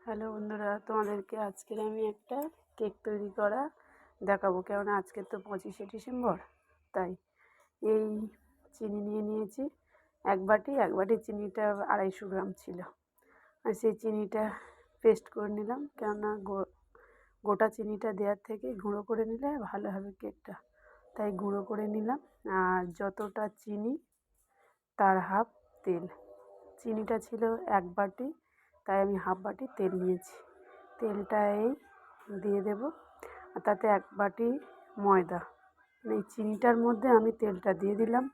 Hello বন্ধুরা, তোমাদেরকে আজকের আমি একটা কেক তৈরি করা দেখাবো। কেননা আজকে তো 25শে ডিসেম্বর, তাই এই চিনি নিয়ে নিয়েছি এক বাটি চিনিটা 250 গ্রাম ছিল। আর সেই চিনিটা পেস্ট করে নিলাম, কেননা গোটা চিনিটা দেওয়ার থেকে গুঁড়ো করে নিলে ভালো হবে কেকটা, তাই গুঁড়ো করে নিলাম। আর যতটা চিনি তার হাফ তেল, চিনিটা ছিল এক বাটি, তাই আমি হাফ বাটি তেল নিয়েছি। তেলটা এই দিয়ে দেব, আর তাতে এক বাটি ময়দা, এই চিনিটার মধ্যে আমি তেলটা দিয়ে দিলাম।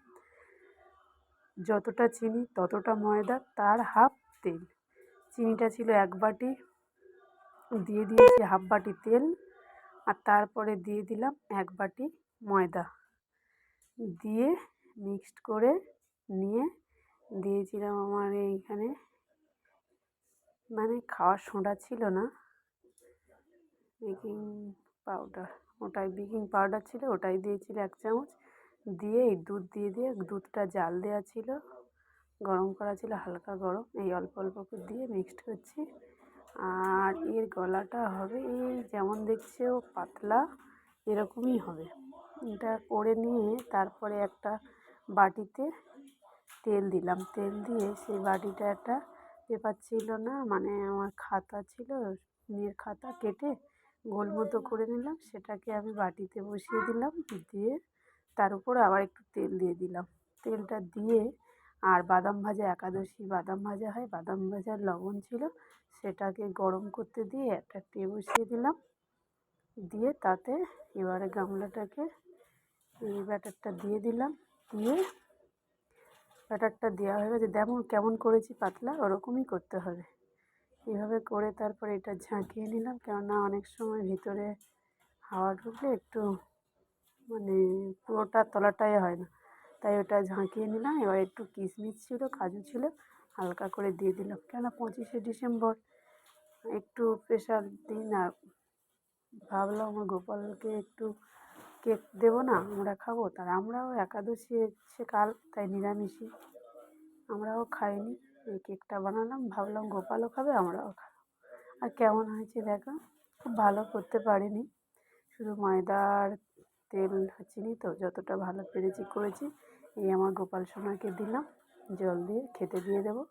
যতটা চিনি ততটা ময়দা, তার হাফ তেল। চিনিটা ছিল এক বাটি, দিয়ে দিয়েছি হাফ বাটি তেল, আর তারপরে দিয়ে দিলাম এক বাটি ময়দা, দিয়ে মিক্সড করে নিয়ে দিয়েছিলাম আমার এইখানে খাওয়ার সোডা ছিল না, বেকিং পাউডার, বেকিং পাউডার ছিল, ওটাই দিয়েছিল 1 চামচ। দিয়ে এই দুধ দিয়ে দুধটা জাল দেওয়া ছিল, গরম করা ছিল, হালকা গরম, এই অল্প অল্প করে দিয়ে মিক্সড করছি। আর এর গলাটা হবে এই যেমন দেখছো পাতলা, এরকমই হবে। এটা করে নিয়ে তারপরে একটা বাটিতে তেল দিলাম, তেল দিয়ে সেই বাটিটা একটা পেপার ছিল না, আমার খাতা ছিল, নীলের খাতা, কেটে গোল মতো করে নিলাম, সেটাকে আমি বাটিতে বসিয়ে দিলাম। দিয়ে তার উপরে আবার একটু তেল দিয়ে দিলাম। তেলটা দিয়ে আর বাদাম ভাজা, একাদশী বাদাম ভাজা হয়, বাদাম ভাজার লবণ ছিল, সেটাকে গরম করতে দিয়ে একটা ট্রে বসিয়ে দিলাম। দিয়ে তাতে এবারে গামলাটাকে এই ব্যাটারটা দিয়ে দিলাম। দিয়ে ব্যাটারটা দেওয়া হয়ে গেছে, যেমন কেমন করেছি পাতলা, ওরকমই করতে হবে। এভাবে করে তারপরে এটা ঝাঁকিয়ে নিলাম, কেননা অনেক সময় ভিতরে হাওয়া ঢুকলে একটু পুরোটা তলাটাই হয় না, তাই ওটা ঝাঁকিয়ে নিলাম। এবার একটু কিশমিশ ছিল, কাজু ছিল, হালকা করে দিয়ে দিলাম, কেননা 25শে ডিসেম্বর একটু স্পেশাল দিন। আর ভাবলাম আমার গোপালকে একটু কেক দেবো না, আমরা খাবো, তাই আমরাও একাদশী এসছে কাল, তাই নিরামিষই, আমরাও খাইনি, এই কেকটা বানালাম, ভাবলাম গোপালও খাবে আমরাও খাবো। আর কেমন হয়েছে দেখো, খুব ভালো করতে পারিনি, শুধু ময়দা আর তেল চিনি তো যতটা ভালো পেরেছি করেছি। এই আমার গোপাল সোনাকে দিলাম, জল দিয়ে খেতে দিয়ে দেবো,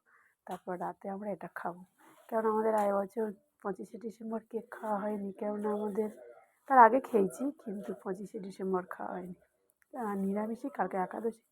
তারপর রাতে আমরা এটা খাবো। কারণ আমাদের আয় বছর 25শে ডিসেম্বর কেক খাওয়া হয়নি, কেননা আমাদের তার আগে খেয়েছি, কিন্তু 25শে ডিসেম্বর খাওয়া হয়নি, নিরামিষই, কালকে একাদশী।